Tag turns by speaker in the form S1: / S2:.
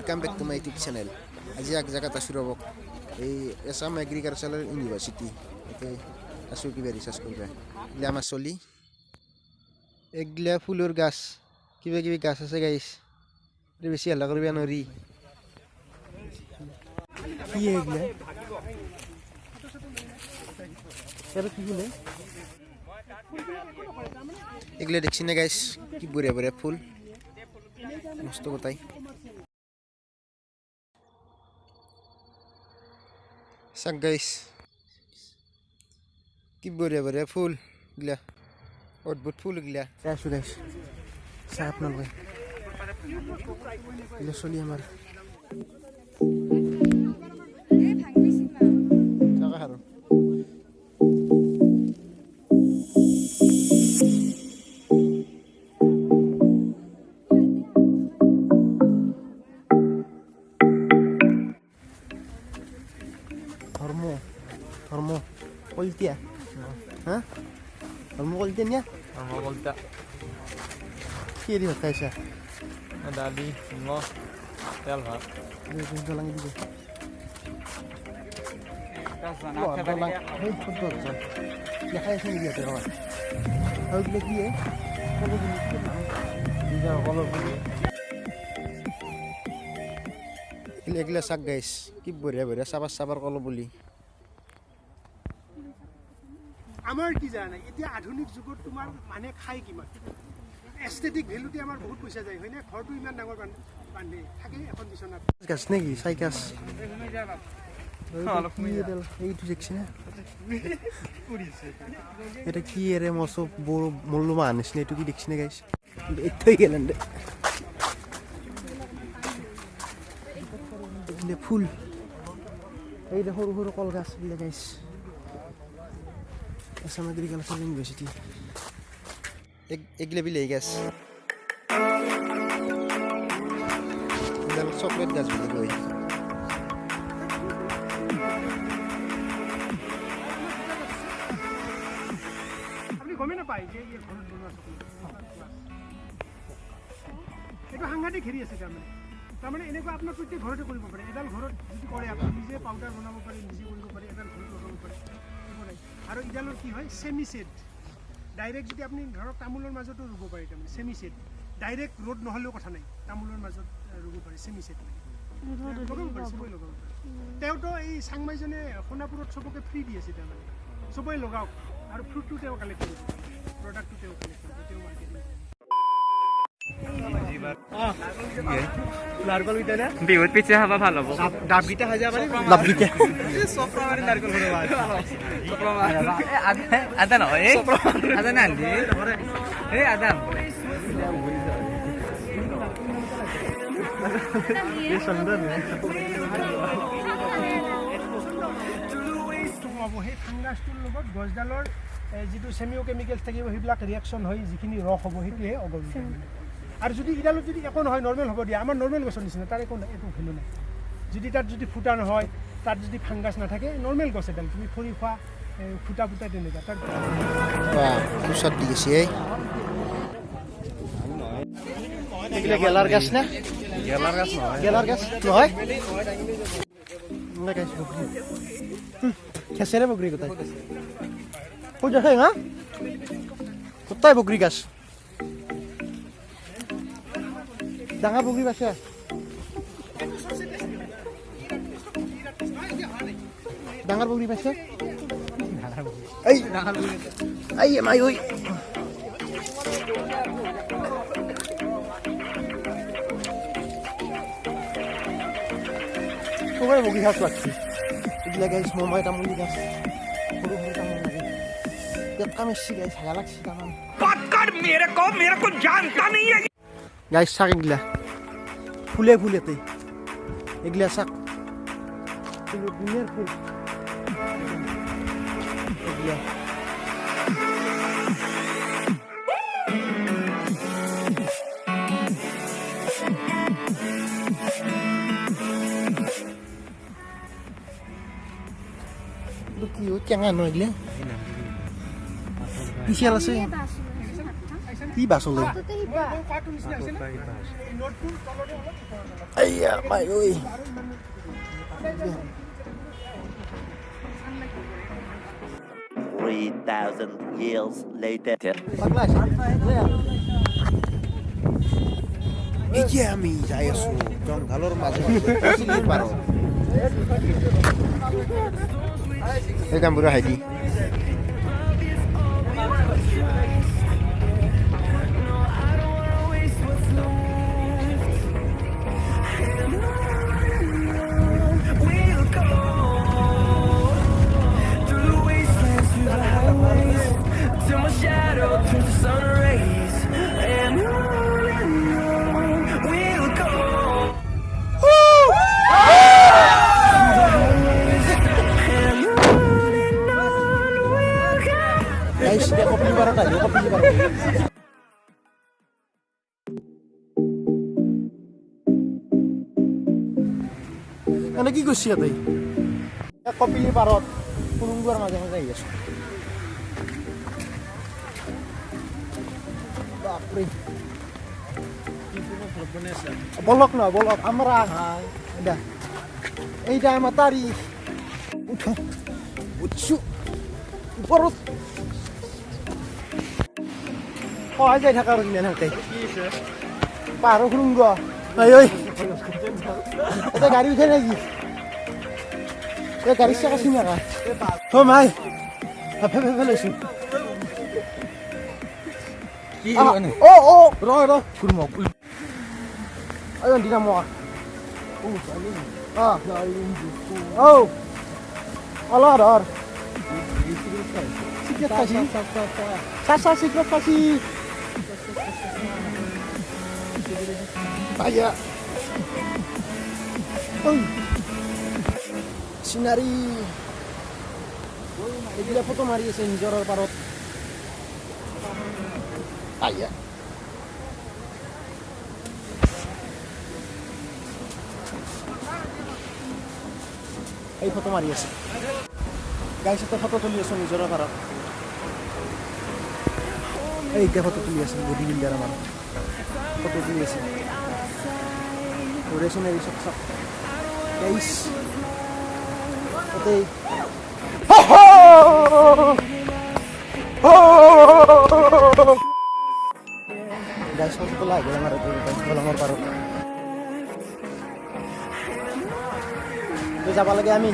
S1: Welcome back to my YouTube channel. আজি এক জায়গাত আছো ৰবক এই এছাম এগ্ৰিকালচাৰেল ইউনিভাৰ্চিটি এতে আছো কিবা ৰিসাৰ্চ কৰিবা ইলা আমাৰ চলি এগলা ফুলৰ গাছ কিবা কিবি গাছ আছে গাইস এ বেছি হাল্লা কৰিবা নৰি কি এগলা এর কি ফুল এগলা দেখছি না গাইস কি বড়িয়া বড়িয়া ফুল মস্ত কথাই সাক গাইস কি বড়িয়া বড়িয়া ফুল গিলা অদ্ভুত ফুল গিলা আসো গাইস সাপ না লয় গিলা চলি আমার টাকা হারো Hormo koltia ha hormo koltia nya
S2: hormo koltia
S1: kiri hokai sa
S2: dali ngo tel ha
S1: ini dalang ini
S2: kasana
S1: dalang hei foto sa ya hai sini dia tero hau gile ki e kolo gile ki na diga kolo gile egla sak guys ki boria boria sabar kolo boli
S3: আমার কি জানা এতিয়া আধুনিক যুগত তোমার মানে খাই কিমান এস্থেটিক ভ্যালুতে আমার বহুত পয়সা যায় হয়নে ঘরটো ইমান ডাঙৰ বান্ধে থাকে এখন বিছনাত
S1: গাছ নেকি সাইকাস এইটো দেখছি না এটা কি এরে মসো বড় মূল্যবান আনিস না এটুকু দেখছি না গাইস এতই গেলেন রে এগুলো ফুল এই দেখো সরু কল গাছ গুলো guys Assam Agricultural University. Egle bile gas. Dal chocolate gas bile goi.
S3: আপনি গমে না পাই যে এই ঘর বনোৱা এটা সাংঘাতিক হেৰি আছে তাৰমানে এনেকুৱা আপোনাৰ প্ৰত্যেক ঘৰতে কৰিব পাৰে এডাল ঘৰত যদি কৰে আপুনি নিজে পাউডাৰ বনাব পাৰে নিজে কৰিব পাৰে এডাল ঘৰত লগাব পাৰে আৰু ইডালৰ কি হয় সেমি সেট ডাইৰেক্ট যদি আপুনি ধৰক তামোলৰ মাজতো ৰুব পাৰে তাৰমানে সেমি সেট ডাইৰেক্ট ৰ'দ নহলেও কথা নাই তামোলৰ মাজত ৰুব পাৰে সেমি সেট লগাব পাৰে সবই লগাব পাৰে তেওঁতো এই চাংমাইজনে সোণাপুৰত সবকে ফ্ৰী দি আছে তাৰমানে সবই লগাওক আৰু ফ্ৰুটটো তেওঁ কালেক্ট কৰিব প্ৰডাক্টটো তেওঁ কালেক্ট কৰিব তেওঁ মাৰ্কেটিং নারকল গিটা না বিহুত পিছে খাবা ভাল হ'ব ডাব গিটা খাই যাবা
S1: লাভ গিটা
S3: সফরা মারি নারকল হলো
S2: sopra ada no ada nandi ada
S1: ये सुंदर है
S3: সেই ফাংগাছটোৰ লগত গছডালৰ যিটো সেমিও কেমিকেলছ থাকিব সেইবিলাক ৰিয়াকশ্যন হৈ যিখিনি ৰস হ'ব সেইটোহে অগভীৰ আৰু যদি ইডালত যদি একো নহয় নৰ্মেল হ'ব দিয়া আমাৰ নৰ্মেল গছৰ নিচিনা তাৰ একো ভেলু নাই যদি তাত যদি ফুটা নহয় তাত যদি ফাংগাছ নাথাকে নৰ্মেল গছ এডাল তুমি খৰি খোৱা ফুটা তেনেকুৱা তাৰ
S1: কুসাদ দি গেছি এই এগুলা গেলার গাছ না গেলার গাছ নহয় না গাছ বকরি খেসেরে বকরি কোথায় কই যাচ্ছে হ্যাঁ কোথায় বকরি গাছ ডাঙা বকরি আছে ডাঙার বকরি আছে এই এই মাই ওই সবাই বগি ঘাস লাগছে এগুলা গাইস মোমাই তামুলি গাছ সরু সরু তামুল লাগে একটা মেশি গাইস হাগা লাগছে তামান
S3: पकड़ मेरे को जानता नहीं है
S1: গাইস শাক এগুলা ফুলে ফুলেতে এগুলা শাক এগুলো দুনিয়ার ফুল এগুলা কি ও কেঙ্গা নইলে কিসের আছে কি বাছলে
S3: কাৰ্টুন নিচিনা হৈছে না এই নোটটোৰ তলতে অলপ ওপৰৰ তলত
S1: আইয়া মাই ঐ
S4: 3,000 years later.
S1: এতিয়া আমি যাই আছো জংঘলৰ মাজে পাৰত এই কামবোৰ হাইদি guys, dia kopi barat aja, kopi barat. Ano কি করছিস তুই? কপি বারত পুরুঙ্গুর মাঝে মাঝে আইস। বাপরে। বলক না বলক আমরা হাই এটা এইটা আমার তারি উঠো উঠছু উপরত কয় যাই থাকার কিনা নাকি পাহাড় খুলুঙ্গ ওই ওই এটা গাড়ি উঠে নাকি এ গাড়ির চাকা চিনা কা ও মাই ফে ফে ফেলেছি ও ও র র খুলমক ayo di namo oh ala dar sikit kasih sasa sikit kasih Paya sinari Egila foto mari ese njoror parot Paya এই ফটো মারি আছে গাইস একটা ফটো তুলি আছে নিজরা পারা এইটা ফটো তুলি আছে বডি বিল্ডার আমার ফটো তুলি আছে ওরে শুনে সব সব গাইস ওতে গাইস ফটো তোলা গেল আমার আমার পারো যাব লাগে আমি